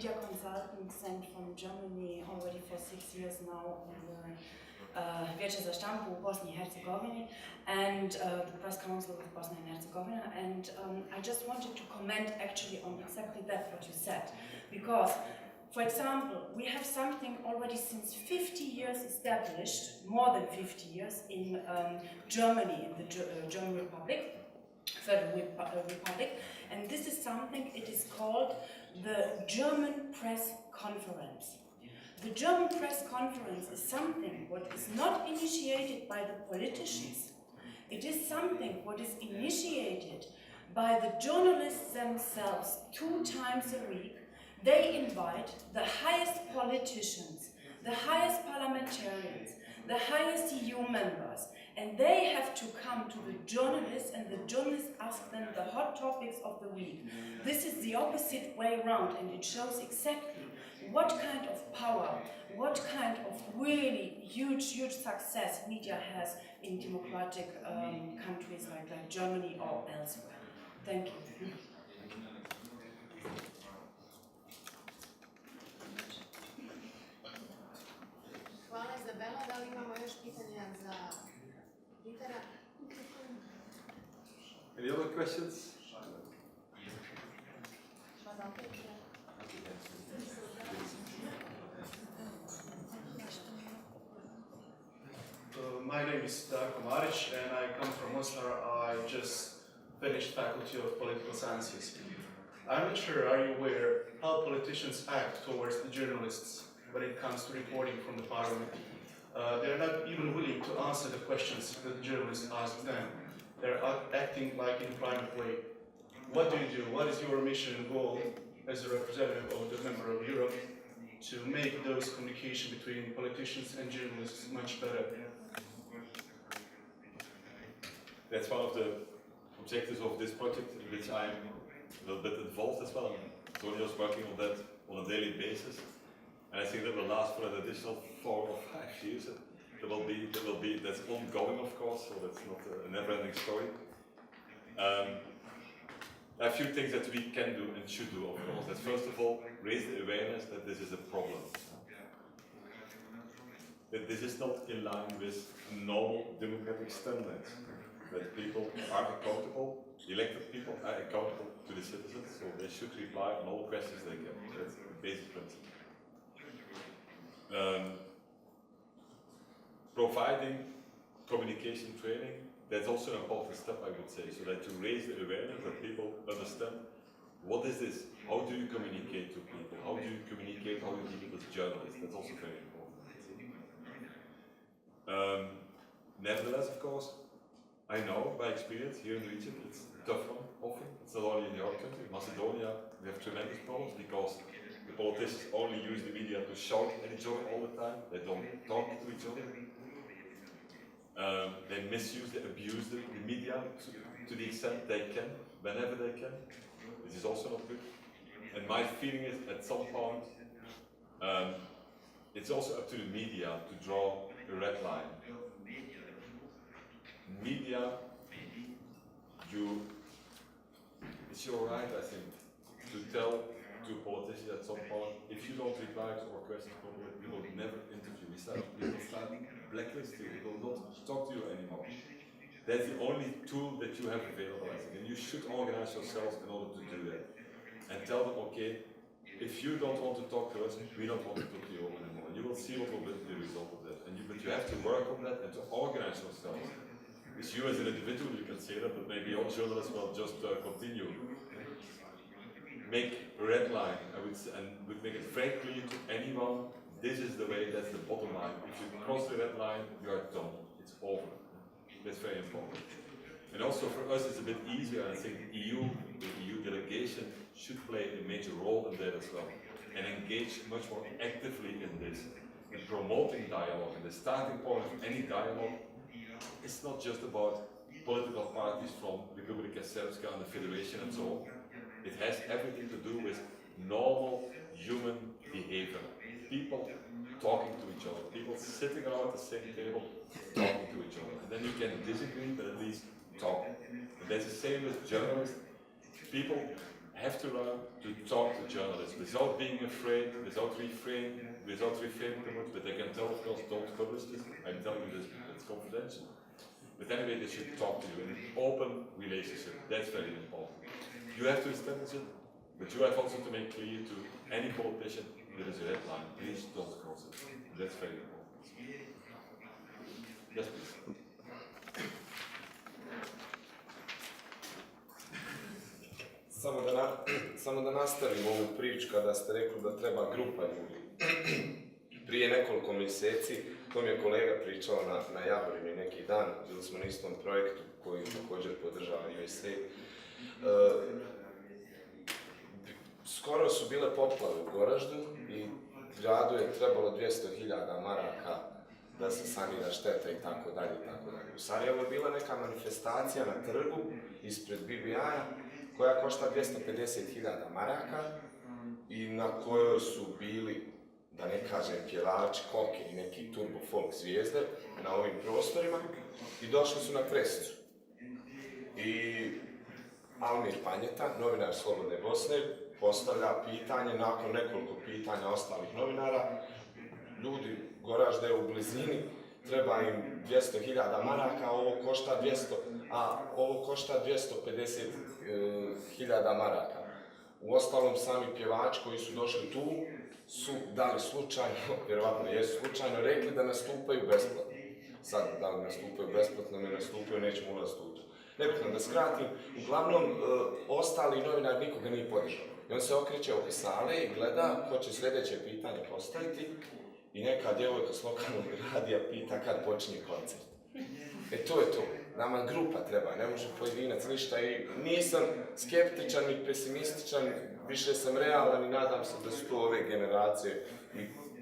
media consultant sent from Germany already for 6 years now on the Vijeće za štampu u Bosni i Herzegovini and the press council of Bosnia and Herzegovina, and I just wanted to comment actually on exactly that what you said, because for example, we have something already since 50 years established, more than 50 years, in Germany, in the German Republic, Federal Republic, and this is something, it is called the German Press Conference. The German Press Conference is something what is not initiated by the politicians. It is something what is initiated by the journalists themselves 2 times a week. They invite the highest politicians, the highest parliamentarians, the highest EU members, and they have to come to the journalists, and the journalists ask them the hot topics of the week. This is the opposite way around, and it shows exactly what kind of power, what kind of really huge success media has in democratic countries like Germany or elsewhere. Thank you. Hvala Izabela, da li imamo još pitanja za Petera? Any other questions? My name is Darko Maric and I come from Mostar. I just finished Faculty of Political Sciences. I'm not sure, are you aware how politicians act towards the journalists when it comes to reporting from the parliament? They're not even willing to answer the questions that the journalists ask them. They're acting like in a private way. What do you do? What is your mission and goal as a representative of the member of Europe to make those communication between politicians and journalists much better? That's one of the objectives of this project, in which I'm a little bit involved as well. Tonio's working on that on a daily basis, and I think that will last for an additional 4 or 5 years. That's ongoing, of course, so that's not a never-ending story. There are a few things that we can do and should do, of course. That's first of all, raise the awareness that this is a problem. That this is not in line with normal democratic standards. That people are accountable, elected people are accountable to the citizens, so they should reply on all questions they get. That's the basic principle. Providing communication training, that's also an important step, I would say, so that you raise the awareness that people understand what is this, how do you communicate to people, how do you communicate, how do you deal with journalists, that's also very important. Nevertheless, of course, I know by experience here in the region, it's a tough one often. It's not only in our country, Macedonia, we have tremendous problems because the politicians only use the media to shout at each other all the time. They don't talk to each other. They misuse, they abuse the media to the extent they can, whenever they can. This is also not good. And my feeling is at some point, it's also up to the media to draw a red line. Media, it's your right, I think, to tell to politicians at some point, if you don't reply to our questions properly, we will never interview you. We will start blacklisting you, we will not talk to you anymore. That's the only tool that you have available, I think, and you should organize yourselves in order to do that. And tell them, okay, if you don't want to talk to us, we don't want to talk to you anymore. You will see what will be the result of that. But you have to work on that and to organize yourselves. It's you as an individual, you can say that, but maybe all journalists will just continue. Make a red line, I would say, and would make it very clear to anyone, this is the way, that's the bottom line. If you cross the red line, you are done. It's over. That's very important. And also for us, it's a bit easier. I think the EU delegation should play a major role in that as well, and engage much more actively in this, in promoting dialogue. And the starting point of any dialogue, it's not just about political parties from Republika Srpska and the Federation and so on. It has everything to do with normal human behavior. People talking to each other, people sitting around the same table talking to each other. And then you can disagree, but at least talk. And that's the same with journalists. People have to learn to talk to journalists without being afraid, without refraining too much, but they can tell, of course, don't publish this, I'm telling you this, it's confidential. But anyway, they should talk to you in an open relationship, that's very important. You have to establish it, but you have also to make clear to any politician, there is a red line, please don't cross it. That's very important. Yes, please. Samo da nastavim ovu priču kada ste rekli da treba grupa ljudi. Prije nekoliko mjeseci, to mi je kolega pričao na Javorini neki dan, bili smo na istom projektu koji također podržava USA. Skoro su bile poplave u Goraždu i gradu je trebalo 200.000 maraka da se sanira šteta i tako dalje. U Sarajevu je bila neka manifestacija na trgu ispred BBI-a koja košta 250.000 maraka i na kojoj su bili, da ne kažem, pjevači, koke i neki turbo folk zvijezde na ovim prostorima i došli su na presicu. I Almir Panjeta, novinar Slobodne Bosne, postavlja pitanje, nakon nekoliko pitanja ostalih novinara, ljudi, Goražde je u blizini, treba im 200.000 maraka, ovo košta 250.000 maraka. Uostalom, sami pjevači koji su došli tu su dali slučajno, vjerovatno jesu slučajno, rekli da nastupaju besplatno. Sad, da li nastupaju besplatno, ne nastupaju, nećemo ulaziti u to. Nebitno da skratim, uglavnom, ostali novinar nikoga nije podržao. I on se okreće oko sale i gleda ko će sljedeće pitanje postaviti i neka djevojka s lokalnog radija pita kad počinje koncert. To je to. Nama grupa treba, ne može pojedinac ništa i nisam skeptičan i pesimističan, više sam realan i nadam se da su to ove generacije i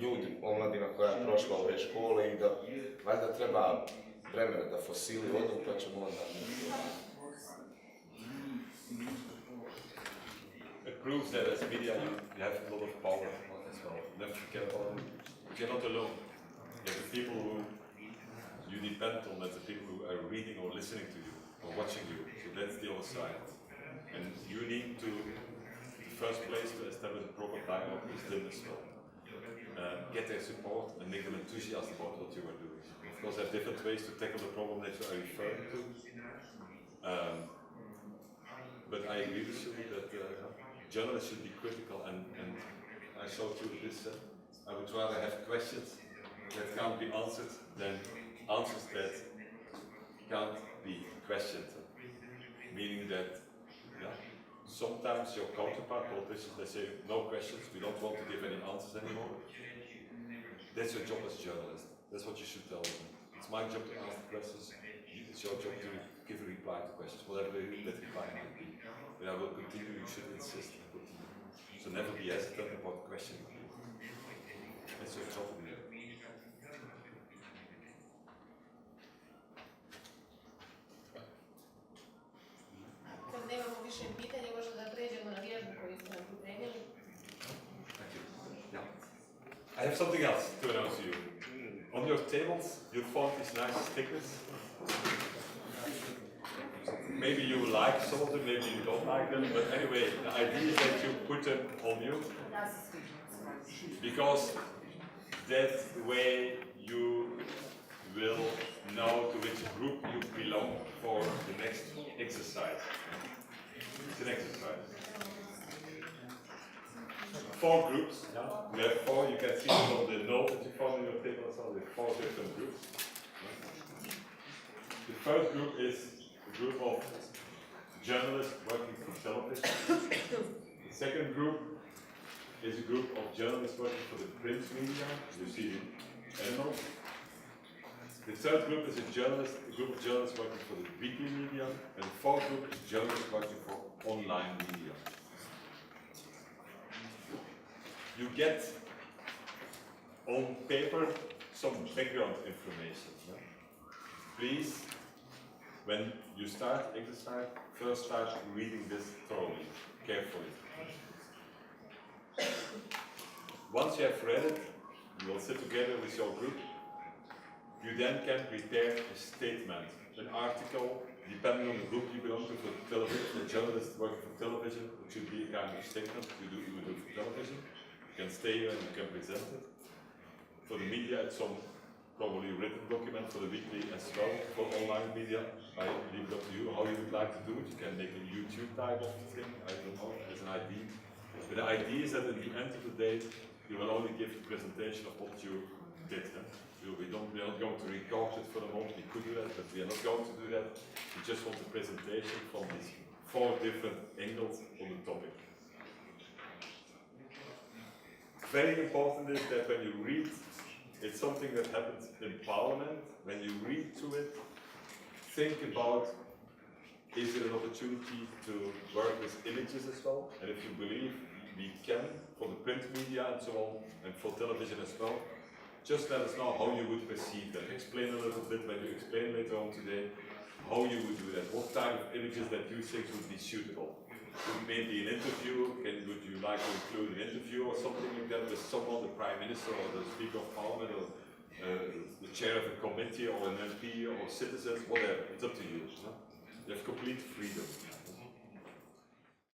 ljudi, omladina koja je prošla ove škole i da valjda treba vremena da fosili odu pa ćemo onda... It proves that as media you have a lot of power as well. Never forget about it. You're not alone. You have the people who you depend on, that's the people who are reading or listening to you or watching you. So that's the other side. And you need to, in the first place, to establish a proper dialogue with them as well. Get their support and make them enthusiastic about what you are doing. Of course, there are different ways to tackle the problem that you are referring to. But I agree with you that journalists should be critical, and I showed you this. I would rather have questions that can't be answered than answers that can't be questioned. Meaning that sometimes your counterpart politicians, they say, no questions, we don't want to give any answers anymore. That's your job as a journalist. That's what you should tell them. It's my job to ask questions. It's your job to give a reply to questions, whatever that reply might be. But I will continue, you should insist and continue. So never be hesitant about questioning people. That's your job to do. Kad nemamo više pitanja, možda da pređemo na vježbu koju ste nam pripremili. Thank you. Yeah. I have something else to announce to you. On your tables, you found these nice stickers. Maybe you like some of them, maybe you don't like them, but anyway, the idea is that you put them on you. Because that's the way you will know to which group you belong for the next exercise. It's an exercise. 4 groups. We have 4, you can see from the note that you found on your table, so there are 4 different groups. The first group is a group of journalists working for television. The second group is a group of journalists working for the print media. You see animals. The third group is a group of journalists working for the weekly media. And the fourth group is journalists working for online media. You get on paper some background information. Please, when you start exercise, first start reading this thoroughly, carefully. Once you have read it, you will sit together with your group. You then can prepare a statement, an article depending on the group you belong to, for television, the journalist working for television, it should be a kind of statement you do for television. You can stay here and you can present it. For the media, it's some probably written document for the weekly as well. For online media, I leave it up to you how you would like to do it. You can make a YouTube type of thing, I don't know, as an idea. But the idea is that at the end of the day, you will only give the presentation of what you did. We are not going to record it for the moment, we could do that, but we are not going to do that. We just want the presentation from these 4 different angles on the topic. Very important is that when you read, it's something that happens in Parliament, when you read through it, think about, is there an opportunity to work with images as well? And if you believe we can, for the print media and so on, and for television as well, just let us know how you would perceive that. Explain a little bit when you explain later on today how you would do that. What kind of images that you think would be suitable. Maybe an interview, would you like to include an interview or something like that with someone, the Prime Minister or the Speaker of Parliament or the chair of a committee or an MP or citizens, whatever. It's up to you. You have complete freedom.